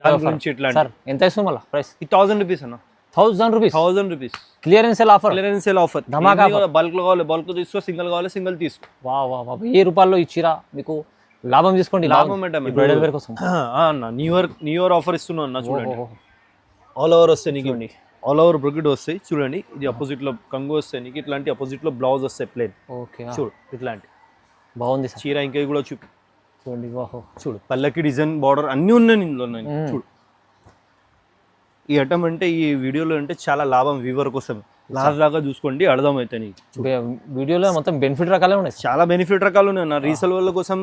దాని గురించి ఇట్లా సార్ ఎంత ఇస్తుంది మళ్ళీ ప్రైస్? ఈ 1000 రూపీస్ అన్న. 1000 rupees. 1000 rupees clearance sale offer. Clearance sale offer. ధమాకా బల్క్ లో కావాలి బల్క్ తీసుకో, సింగిల్ కావాలి సింగిల్ తీసుకో. వా వా వా 1000 రూపాయల్లో ఇచ్చిరా మీకు లాభం తీసుకోండి. లాభం మేడం బ్రైడల్ వేర్ కోసం అన్న న్యూ ఇయర్ ఆఫర్ ఇస్తున్నాను అన్న. చూడండి ఆల్ ఓవర్ వస్తాయి నీకు, ఆల్ ఓవర్ బ్రొకెట్ వస్తాయి. చూడండి ఇది అపోజిట్ లో కంగు వస్తాయి నీకు, ఇట్లాంటి అపోజిట్ లో బ్లౌజ్ వస్తాయి ప్లేన్. ఓకే చూడు ఇట్లాంటి బాగుంది చీర. ఇంకా కూడా చూపి చూడండి. చూడు పల్లకి డిజైన్ బార్డర్ అన్నీ ఉన్నాయి ఇందులో. చూడు ఈ ఐటమ్ అంటే ఈ వీడియోలో అంటే చాలా లాభం వీవర్ కోసం. లాస్ట్ దాకా చూసుకోండి అర్థమైతే నీకు. వీడియోలో మొత్తం బెనిఫిట్ రకాలే ఉన్నాయి, చాలా బెనిఫిట్ రకాలు ఉన్నాయి అన్న. రీసేల్ వాళ్ళ కోసం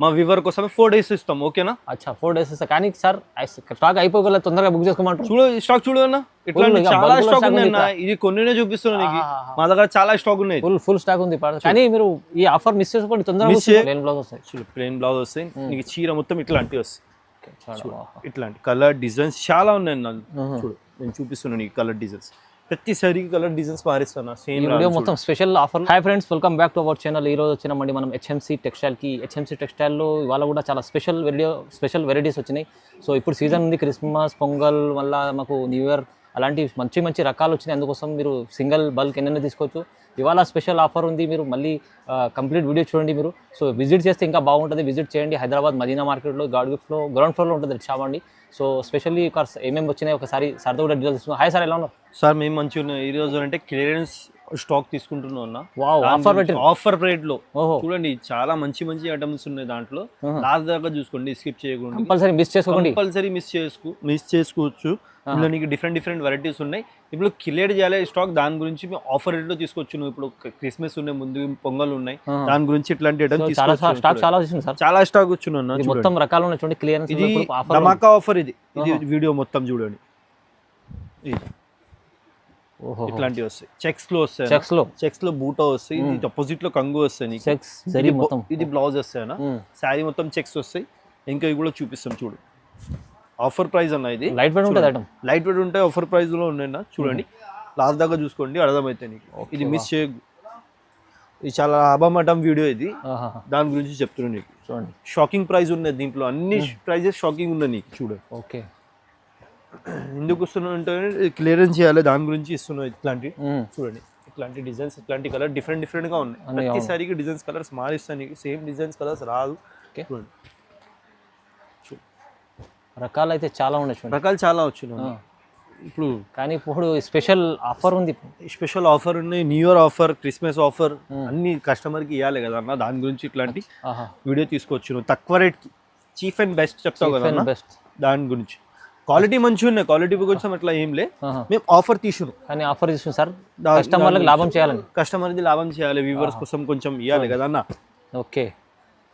మా వీవర్ కోసం 4 days ఇస్తాం. ఓకేనా? అచ్చా 4 days ఇస్తా. కానీ సార్ స్టాక్ అయిపోగల తొందరగా బుక్ చేసుకోమంటారు. చూడు స్టాక్ చూడు అన్న, ఇట్లా చాలా స్టాక్ ఉన్నాయి అన్న. ఇది కొన్నినే చూపిస్తున్నా నీకు, మా దగ్గర చాలా స్టాక్ ఉన్నాయి. ఫుల్ స్టాక్ ఉంది. కానీ మీరు ఈ ఆఫర్ మిస్ చేసుకోండి, తొందరగా ప్లేన్ బ్లౌజ్ వస్తాయి. చూడు ప్లేన్ బ్లౌజ్ వస్తాయి నీకు, చీర మొత్తం ఇట్లాంటివి వస్తాయి. ఇట్లాంటి కలర్ డిజైన్స్ చాలా ఉన్నాయి అన్న. చూడు నేను చూపిస్తున్నాను నీకు కలర్ డిజైన్స్. ప్రతిసారి కలర్ డిజైన్స్ మారిస్తాను. సేమ్ వీడియో మొత్తం special offer. Hi friends, welcome back to our channel. ఈ రోజు వచ్చినామండి మనం హెచ్ఎంసీ టెక్స్టైల్కి. హెచ్ఎంసీ టెక్స్టైల్లో ఇవాళ కూడా చాలా స్పెషల్ వెరైటీస్ వచ్చినాయి. సో ఇప్పుడు సీజన్ ఉంది, క్రిస్మస్, పొంగల్, మళ్ళీ మాకు న్యూ ఇయర్, అలాంటి మంచి రకాలు వచ్చినాయి. అందుకోసం మీరు సింగిల్ బల్క్ ఎన్నైనా తీసుకోవచ్చు. ఇవాళ స్పెషల్ ఆఫర్ ఉంది, మీరు మళ్ళీ కంప్లీట్ వీడియో చూడండి మీరు. సో విజిట్ చేస్తే ఇంకా బాగుంటుంది, విజిట్ చేయండి. హైదరాబాద్ మదీనా మార్కెట్లో గాడ్ గిఫ్ట్లో గ్రౌండ్ ఫ్లోర్లో ఉంటుంది షాప్ అండి. సో స్పెషల్లీ కార్స్ ఏమేమి వచ్చినాయి ఒకసారి సార్తో కూడా డీటెయిల్స్ తీసుకున్నాం. హాయ్ సార్, ఎలా ఉన్నారు సార్? మేము మంచిగా ఉన్నాయి. ఈ రోజు అంటే క్లియరెన్స్ స్టాక్ తీసుకుంటున్నాం అన్న. ఆఫర్ రేట్ లో చూడండి చాలా మంచి ఐటమ్స్ ఉన్నాయి దాంట్లో. లాస్ట్ దాకా చూసుకోండి, స్కిప్ చేయకుండా. కంపల్సరీ మిస్ చేసుకోవచ్చు. ఇందులో నీకు డిఫరెంట్ వెరైటీస్ ఉన్నాయి. ఇప్పుడు క్లియర్ చేయాలి స్టాక్, దాని గురించి మేము ఆఫర్ రేట్ లో తీసుకొచ్చు. ఇప్పుడు క్రిస్మస్ ఉన్నాయి, ముందు పొంగల్ ఉన్నాయి, దాని గురించి ఇట్లాంటి ఐటమ్స్ చాలా స్టాక్ వచ్చిన మొత్తం రకాలు ఉన్నాయి. చూడండి క్లియరెన్స్, ఇది ధమాకా ఆఫర్. ఇది వీడియో మొత్తం చూడండి. ఇట్లాంటివి వస్తాయి. చెక్స్ లో వస్తాయి, చెక్స్ లో బూటా వస్తాయి. ఇది అపోజిట్ లో కంగు వస్తాయి. ఇది బ్లౌజ్ వస్తాయి, శారీ మొత్తం చెక్స్ వస్తాయి. ఇంకా ఇవి కూడా చూపిస్తాం చూడు. ఆఫర్ ప్రైస్ అన్న, ఇది లైట్ వెయిట్ ఉంటుంది. లైట్ వెయిట్ ఉంటాయి, ఆఫర్ ప్రైస్ లో ఉన్నాయి. చూడండి లాస్ట్ దాకా చూసుకోండి, అర్థమైతే నీకు. ఇది మిస్ చేయ, ఇది చాలా లాభమటం వీడియో. ఇది దాని గురించి చెప్తున్నాను నీకు. చూడండి షాకింగ్ ప్రైస్ ఉన్నాయి దీంట్లో, అన్ని ప్రైజెస్ షాకింగ్ ఉన్నాయి నీకు. చూడు ఓకే ఎందుకు ఇస్తున్నా అంటే క్లియరెన్స్ చేయాలి, దాని గురించి ఇస్తున్నావు. ఇట్లాంటి చూడండి, ఇట్లాంటి డిజైన్స్, ఇట్లాంటి కలర్ డిఫరెంట్ గా ఉన్నాయి. ప్రతిసారికి డిజైన్స్ కలర్స్ మారిస్తాను నీకు, సేమ్ డిజైన్స్ కలర్స్ రాదు. చూడండి రకాలు అయితే చాలా ఉన్నాయి, రకాలు చాలా వచ్చినాయి ఇప్పుడు. కానీ ఇప్పుడు స్పెషల్ ఆఫర్ ఉంది, స్పెషల్ ఆఫర్ ఉన్నాయి. New year offer, Christmas offer అన్ని కస్టమర్కి ఇవ్వాలి కదా అన్న. దాని గురించి ఇట్లాంటి వీడియో తీసుకొచ్చు. తక్కువ రేట్కి చీప్ అండ్ బెస్ట్ చెప్తావు కదా అన్న, దాని గురించి. క్వాలిటీ మంచిగా ఉన్నాయి, క్వాలిటీ కోసం అట్లా ఏం లే. మేము ఆఫర్ తీసుకున్నాం, కానీ ఆఫర్ తీసుకున్నాం సార్, కస్టమర్లకు లాభం చేయాలని. కస్టమర్కి లాభం చేయాలి, వ్యూవర్స్ కోసం కొంచెం ఇవ్వాలి కదా అన్న. ఓకే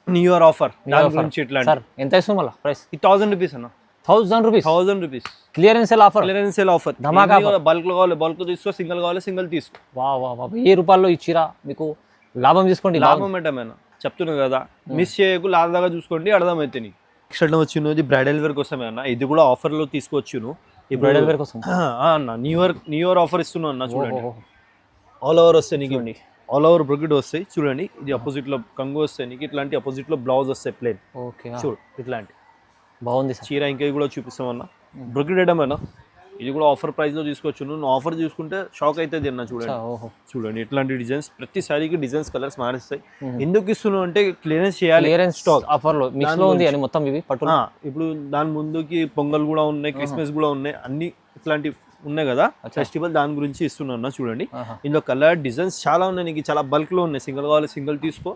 న్యూ ఇయర్ ఆఫర్, దాని గురించి ఇట్లా. సార్ ఎంత ఇస్తుంది మళ్ళీ ప్రైస్? 1000 రూపీస్ అన్న. 1000 rupees. 1000 rupees clearance sale offer. Clearance sale offer. ధమాకా బల్క్ లో కావాలి బల్క్ తీసుకో, సింగిల్ కావాలి సింగిల్ తీసుకో. వా 1000 రూపాయల్లో ఇచ్చిరా మీకు లాభం తీసుకోండి. లాభం ఏంటమైనా చెప్తున్నా కదా, మిస్ చేయకు. లాస్ట్ దాకా చూసుకోండి, అర్థమైతే నీకు. నెక్స్ట్ వచ్చినది బ్రైడల్ వేర్ కోసమే అన్న. ఇది కూడా ఆఫర్ లో తీసుకొచ్చును. ఈ బ్రైడల్ వేర్ కోసం అన్న న్యూ ఇయర్ ఆఫర్ ఇస్తున్నా అన్న. చూడండి ఆల్ ఓవర్ వస్తాయి నీకు, ఆల్ ఓవర్ బ్రొకెట్ వస్తాయి. చూడండి ఇది అపోజిట్ లో కంగు వస్తాయి నీకు, ఇట్లాంటి అపోజిట్ లో బ్లౌజ్ వస్తాయి ప్లేన్. ఓకే చూడు ఇట్లాంటి బాగుంది చీర. ఇంకా కూడా చూపిస్తామన్నా, బ్రొకెట్ ఐటమ్ అన్న. ఇది కూడా ఆఫర్ ప్రైస్ లో తీసుకోవచ్చు. నువ్వు ఆఫర్ చూసుకుంటే షాక్ అవుతుంది అన్న. చూడండి ఇట్లాంటి డిజైన్స్, ప్రతిసారికి డిజైన్స్ కలర్స్ మారిస్తాయి. ఎందుకు ఇస్తున్నావు అంటే క్లియరెన్స్ చేయాలి, స్టాక్ ఆఫర్ లో మిక్స్ లో ఉంది అని మొత్తం. ఇవి పట్టు ఇప్పుడు దాని ముందుకి పొంగల్ కూడా ఉన్నాయి, క్రిస్మస్ కూడా ఉన్నాయి, అన్ని ఇట్లాంటి ఉన్నాయి కదా ఫెస్టివల్, దాని గురించి ఇస్తున్నా. చూడండి ఇందులో కలర్ డిజైన్స్ చాలా ఉన్నాయి నీకు, చాలా బల్క్ లో ఉన్నాయి. సింగిల్ కావాలి సింగిల్ తీసుకో,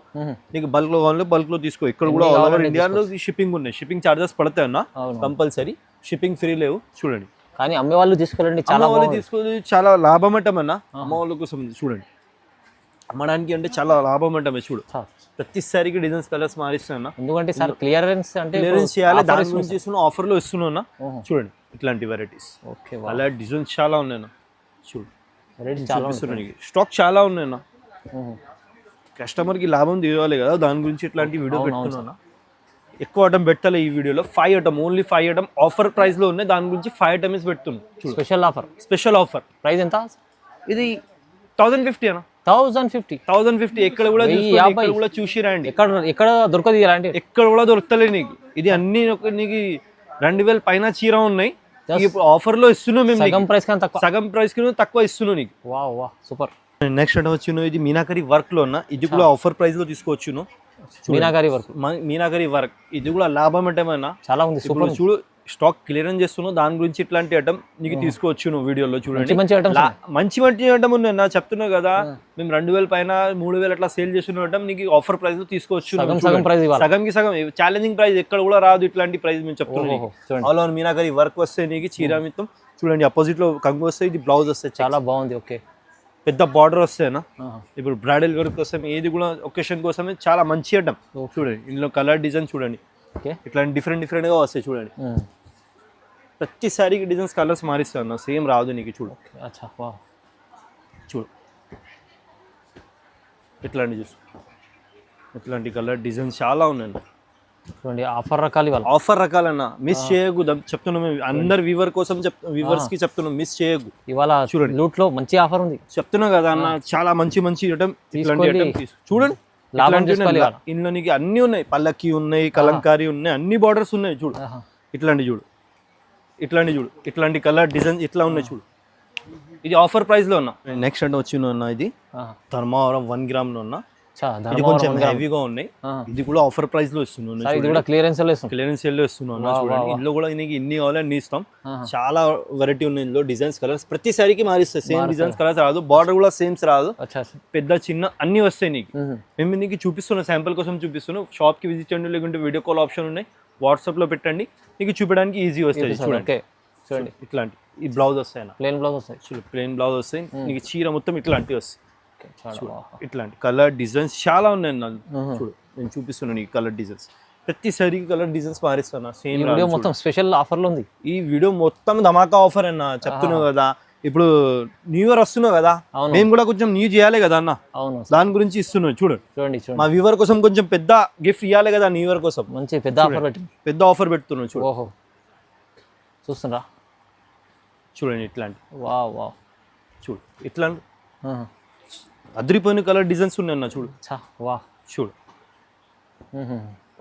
నీకు బల్క్ లో కావాలి బల్క్ లో తీసుకో. ఇక్కడ కూడా ఆల్ ఓవర్ ఇండియాలో షిప్పింగ్ ఉన్నాయి, షిప్పింగ్ చార్జెస్ పడతాయి అన్న కంపల్సరీ. షిప్పింగ్ ఫ్రీ లేవు. చూడండి కానీ అమ్మే వాళ్ళు తీసుకోవాలండి, చాలా వాళ్ళు తీసుకొని చాలా లాభం అంటామన్నా అమ్మ వాళ్ళ కోసం. చూడండి అమ్మడానికి అంటే చాలా లాభం అంటామే. చూడు ప్రతిసారికి డిజైన్స్ కలర్స్ మారిస్తున్నా, ఎందుకంటే సార్ క్లియరెన్స్ అంటే క్లియరెన్స్ చేయాలి, దాని గురించి ఇస్తున్నా. ఆఫర్ లో ఇస్తున్నా. చూడండి ఇట్లాంటి వెరైటీస్. ఓకే అలా డిజైన్స్ చాలా ఉన్నాయి. చూడు స్టాక్ చాలా ఉన్నాయి. కస్టమర్ కి లాభం తీయాలి కదా, దాని గురించి ఇట్లాంటి వీడియో పెట్టుకున్నా. ఎక్కువ ఐటమ్ పెట్టాలి ఈ వీడియోలో. 5 item, only 5 item offer price లో ఉన్నాయి. దాని గురించి 5 ఐటమ్స్ పెడుతున్నాం. Special offer. Special offer price ఎంత? ఇది 1050 అన్న. 1050 ఎక్కడ కూడా చూసి రండి. ఎక్కడ దొరకదు ఇలాంటి, ఎక్కడ కూడా దొరుకుతలే నీకు. ఇది అన్ని నీకు 2000 పైన చీర ఉన్నాయి ఇప్పుడు ఆఫర్ లో ఇస్తున్నాం మేము సగం ప్రైస్ కన్నా తక్కువ, సగం ప్రైస్ కి తక్కువ ఇస్తున్నాం నీకు. Wow wow super. నెక్స్ట్ అంటే వచ్చి ఇది మీనాకరి వర్క్ లో ఉన్న ఇది కూడా ఆఫర్ ప్రైస్ లో తీసుకోవచ్చును. మీనాకరి వర్క్, మీనాకరి వర్క్ ఇది కూడా లాభం అంటే చాలా ఉంది. సూపర్ చూడు స్టాక్ క్లియరెన్స్ చేస్తున్నావు దాని గురించి ఇట్లాంటి ఐటమ్ నీకు తీసుకోవచ్చు నువ్వు వీడియోలో చూడండి. మంచి మంచి ఐటమ్ ఉంది నా చెప్తున్నా కదా, మేము 2000 పైన 3000 అట్లా సేల్ చేస్తున్న ఐటమ్ నీకు ఆఫర్ ప్రైస్ లో తీసుకోవచ్చు. సగంకి సగం ఛాలెంజింగ్ ప్రైస్ ఎక్కడ కూడా రాదు ఇట్లాంటి ప్రైస్ మేము చెప్తున్నాం. ఆల్ ఓవర్ మీనాకరి వర్క్ వస్తే నీకు చీర మిత్తం చూడండి, అపోజిట్ లో కంగు వస్తే ఇది బ్లౌజ్ వస్తే చాలా బాగుంది. ఓకే పెద్ద బార్డర్ వస్తేనా ఇప్పుడు బ్రైడల్ వర్క్ కోసం ఏది కూడా ఒకేషన్ కోసమే చాలా మంచి ఐటమ్. చూడండి ఇందులో కలర్ డిజైన్ చూడండి, ఇట్లాంటి డిఫరెంట్ గా వస్తాయి చూడండి. ప్రతి సారీకి డిజైన్స్ కలర్స్ మారిస్తాను సేమ్ రాదు నీకు. చూడు చూడు ఇట్లాంటి చూసు ఇట్లాంటి కలర్ డిజైన్స్ చాలా ఉన్నాయి చూడండి. ఆఫర్ రకాలు ఇవాళ ఆఫర్ రకాలన్నా మిస్ చేయకు చెప్తున్నాం మేము అందరు వ్యూవర్ కోసం వ్యూవర్స్ కి చెప్తున్నాం మిస్ చేయకు. ఇవాళ చూడండి లూట్ లో మంచి ఆఫర్ ఉంది చెప్తున్నా కదా అన్న, చాలా మంచి ఐటమ్ ఇట్లాంటి ఐటమ్ చూడండి. ఇందులో నీకు అన్ని ఉన్నాయి, పల్లకి ఉన్నాయి, కలంకారీ ఉన్నాయి, అన్ని బార్డర్స్ ఉన్నాయి. చూడు ఇట్లాంటి చూడు ఇట్లాంటి కలర్ డిజైన్ ఇట్లా ఉన్నాయి చూడు. ఇది ఆఫర్ ప్రైస్ లో ఉన్నా. నెక్స్ట్ అంటే వచ్చి ఉన్నా ఇది ధర్మవరం 1 గ్రామ్ లో ఉన్నా, ఇది కొంచెం హెవీగా ఉన్నాయి. ఇది కూడా ఆఫర్ ప్రైస్ లో ఇస్తున్నాను, క్లియరెన్స్ లో ఇస్తున్నాను చూడండి. ఇందులో కూడా నీకు ఇన్ని కావాలని ఇస్తాం, చాలా వెరైటీ ఉన్నాయి ఇందులో డిజైన్స్ కలర్స్. ప్రతి సారికి మారిస్తాయి, సేమ్ డిజైన్స్ కలర్స్ రాదు, బార్డర్ కూడా సేమ్స్ రాదు, పెద్ద చిన్న అన్ని వస్తాయి నీకు. మేము నీకు చూపిస్తున్నాం, శాంపుల్ కోసం చూపిస్తున్నాం. షాప్ కి విజిట్ చేయండి, లేకుంటే వీడియో కాల్ ఆప్షన్ ఉన్నాయి, వాట్సాప్ లో పెట్టండి, నీకు చూపించడానికి ఈజీ వస్తుంది. చూడండి ఇట్లాంటి ఈ బ్లౌజ్ వస్తాయి, ప్లెయిన్ బ్లౌజ్ వస్తాయి, ప్లెయిన్ బ్లౌజ్ వస్తాయి నీకు. చీర మొత్తం ఇట్లాంటివి వస్తాయి, ఇట్లాంటి కలర్ డిజైన్స్ చాలా ఉన్నాయి నాకు. చూడు నేను చూపిస్తున్నాను నీకు కలర్ డిజైన్స్, ప్రతి సారికి కలర్ డిజైన్స్ మారిస్తాను. సేమ్ వీడియో మొత్తం స్పెషల్ ఆఫర్ లో ఉంది. ఈ వీడియో మొత్తం ధమాకా ఆఫర్ అన్న చెప్తున్నావు కదా. ఇప్పుడు న్యూ ఇయర్ వస్తున్నావు కదా, మేము కూడా కొంచెం న్యూ చేయాలి కదా అన్న, దాని గురించి ఇస్తున్నాం. చూడండి మా వ్యూవర్ కోసం కొంచెం పెద్ద గిఫ్ట్ ఇవ్వాలి కదా న్యూ ఇయర్ కోసం, మంచి పెద్ద ఆఫర్ పెడుతున్నాం. చూడు చూస్తుండ్రా చూడండి ఇట్లాంటి చూడు ఇట్లాంటి అదిరిపోయిన కలర్ డిజైన్స్ ఉన్నాయి అన్న. చూడు చూడు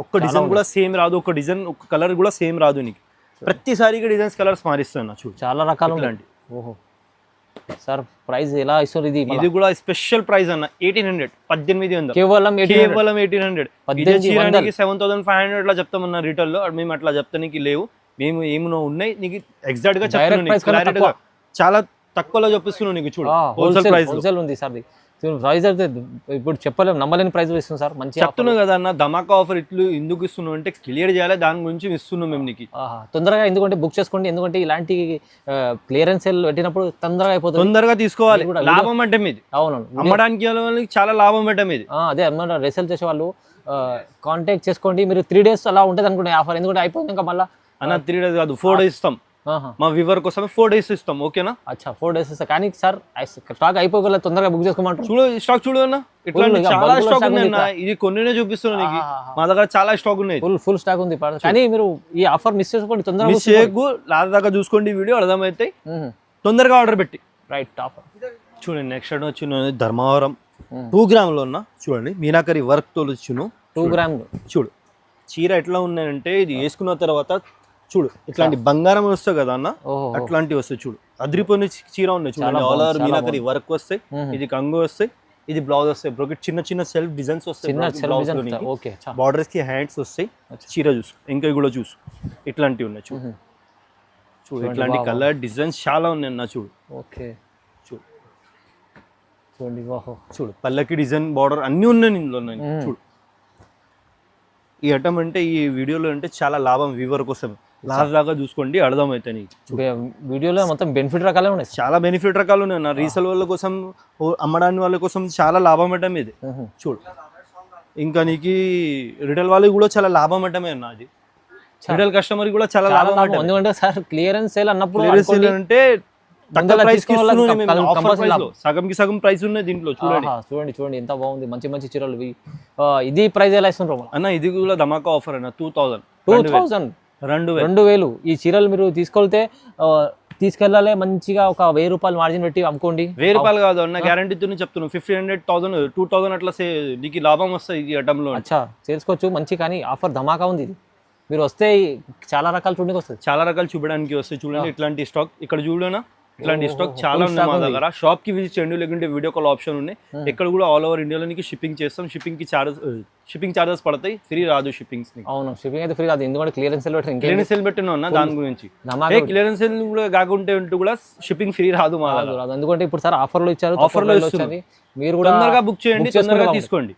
ఒక్క డిజైన్ కూడా సేమ్ రాదు, ఒక డిజైన్ ఒక కలర్ కూడా సేమ్ రాదు నీకు. ప్రతిసారికి డిజైన్స్ కలర్స్ మారిస్తున్నా. చూడు చాలా రకాలు ఇలాంటి. సార్ ప్రైస్ ఎలా ఇస్తారు? ఇది కూడా స్పెషల్ ప్రైస్ అన్న 1800, 1800 కేవలం 1800. 7500 అట్లా చెప్తామన్నా రిటైల్ లో, మేము అట్లా చెప్తానికి లేవు. మేము ఏమో ఉన్నాయి నీకు ఎగ్జాక్ట్ గా చెప్తున్నాను, చాలా తక్కువలో చెప్పిస్తున్నాను నీకు. చూడు హోల్సేల్ ప్రైస్ ఉంది సార్, ప్రైస్ అయితే ఇప్పుడు చెప్పలేము, నమ్మలేని ప్రైస్ ఇస్తున్నాం సార్. మంచి చెప్తున్నావు కదా అన్న, ధమాకా ఆఫర్ ఇట్లు ఎందుకు ఇస్తున్నాం అంటే క్లియర్ చేయాలి, దాని గురించి ఇస్తున్నాం మేము నీకు. తొందరగా ఎందుకంటే బుక్ చేసుకోండి, ఎందుకంటే ఇలాంటి క్లియరెన్స్ సేల్ పెట్టినప్పుడు తొందరగా అయిపోతుంది. తొందరగా తీసుకోవాలి, లాభం అంటే మీది. అవును, అమ్మడానికి చాలా లాభం అంటే మీది. అదే అన్నమాట, రీసేల్ చేసే వాళ్ళు కాంటాక్ట్ చేసుకోండి. మీరు 3 days అలా ఉంటుంది అనుకుంటే ఆఫర్, ఎందుకంటే అయిపోయింది ఇంకా మళ్ళీ అన్న 3 days కాదు 4 days ఇస్తాం. మా వ్యూవర్ కోసం 4 days ఇస్తాం, ఓకేనా? అచ్చా 4 days ఇస్తా, కానీ సార్ స్టాక్ అయిపోగల తొందరగా బుక్ చేసుకోమంటారు. చూడు స్టాక్ చూడు అన్న, ఇట్లా చాలా స్టాక్ ఉన్నాయి అన్న. ఇది కొన్నినే చూపిస్తున్నా నీకు, మా దగ్గర చాలా స్టాక్ ఉన్నాయి, ఫుల్ స్టాక్ ఉంది. కానీ మీరు ఈ ఆఫర్ మిస్ చేసుకోండి, తొందరగా మిస్ చేయకు. లాస్ట్ దాకా చూసుకోండి వీడియో, అర్థమైతే తొందరగా ఆర్డర్ పెట్టి. రైట్ ఆఫర్ చూడండి. నెక్స్ట్ వచ్చి ధర్మవరం 2 గ్రామ్ లో ఉన్న చూడండి మీనాకరి వర్క్ తో వచ్చును 2 గ్రామ్. చూడు చీర ఎట్లా ఉన్నాయంటే ఇది వేసుకున్న తర్వాత చూడు ఇట్లాంటి బంగారం వస్తాయి కదా అన్న, అట్లాంటివి వస్తాయి. చూడు అదిరిపోయిన చీర ఉన్నాయి చూడండి, ఆల్ ఓవర్ మీనాకరి వర్క్ వస్తాయి. ఇది కంగు వస్తాయి, ఇది బ్లౌజ్ వస్తాయి, బ్రోకెట్ చిన్న సెల్ఫ్ డిజైన్స్ వస్తాయి, బార్డర్స్ కి హ్యాండ్స్ వస్తాయి. చీర చూసు, ఇంకా కూడా చూసు ఇట్లాంటివి ఉన్నాయి. చూడు చూడు ఇట్లాంటి కలర్ డిజైన్స్ చాలా ఉన్నాయి అన్న. చూడు ఓకే చూడు చూడండి, చూడు పల్లకి డిజైన్ బార్డర్ అన్ని ఉన్నాయి ఇందులో. చూడు ఈ ఐటమ్ అంటే ఈ వీడియోలో అంటే చాలా లాభం వ్యూవర్ కోసం. లాస్ట్ దాకా చూసుకోండి, అర్థమైతే నీకు. వీడియోలో మొత్తం బెనిఫిట్ రకాలే ఉన్నాయి, చాలా బెనిఫిట్ రకాలు ఉన్నాయి అన్న. రీసేల్ వాళ్ళ కోసం, అమ్మడానికి వాళ్ళ కోసం చాలా లాభం అంటే ఇది. చూడు ఇంకా నీకు రిటైల్ వాళ్ళకి కూడా చాలా లాభం అంటే అన్న. అది రిటైల్ కస్టమర్ కూడా చాలా లాభం. ఎందుకంటే సార్ క్లియరెన్స్ సేల్ అన్నప్పుడు అంటే సగంకి సగం ప్రైస్ ఉన్నాయి దీంట్లో. చూడండి ఎంత బాగుంది, మంచి చీరలు. ఇది ప్రైస్ ఎలా ఇస్తున్నారు అన్న? ఇది కూడా ధమాకా ఆఫర్ అన్న, 2000. ఈ చీరలు మీరు తీసుకెళ్ళాలి మంచిగా, ఒక 1000 రూపాయలు మార్జిన్ పెట్టి అమ్ముకోండి. 1000 రూపాయలు కాదు అన్న, గ్యారంటీతో చెప్తున్నాను. 1500, 1000, 2000 అట్లా నీకు లాభం వస్తాయి ఈ ఐటమ్ లో. అచ్చా చేసుకోవచ్చు మంచి, కానీ ఆఫర్ ధమాకా ఉంది. ఇది మీరు వస్తే చాలా రకాల చూడడానికి వస్తుంది. చాలా రకాలు చూపడానికి వస్తాయి. చూడండి ఇట్లాంటి స్టాక్ ఇక్కడ చూడనా, ఇట్లాంటి స్టాక్ చాలా ఉన్నాయి మా దగ్గర. షాప్ కి విజిట్ చేయండి, లేకుంటే వీడియో కాల్ ఆప్షన్ ఉన్నాయి. ఎక్కడ కూడా ఆల్ ఓవర్ ఇండియాలో నీకు షిప్పింగ్ చేస్తాం. షిప్పింగ్ చార్జెస్ పడతాయి, ఫ్రీ రాదు షిప్పింగ్స్. అవును, షిప్పింగ్ అయితే ఫ్రీ రాదు, ఎందుకంటే క్లియరెన్స్ సేల్ పెట్టిన క్లియరెన్స్ సేల్ పెట్టిన ఉన్నా దాని గురించి. క్లియరెన్స్ సేల్ కూడా కాకుంటే కూడా షిప్పింగ్ ఫ్రీ రాదు మా దగ్గర. ఎందుకంటే ఇప్పుడు సార్ ఆఫర్లో ఇచ్చారు, ఆఫర్లో ఇచ్చారు. మీరు కూడా తొందరగా బుక్ చేయండి, తొందరగా తీసుకోండి.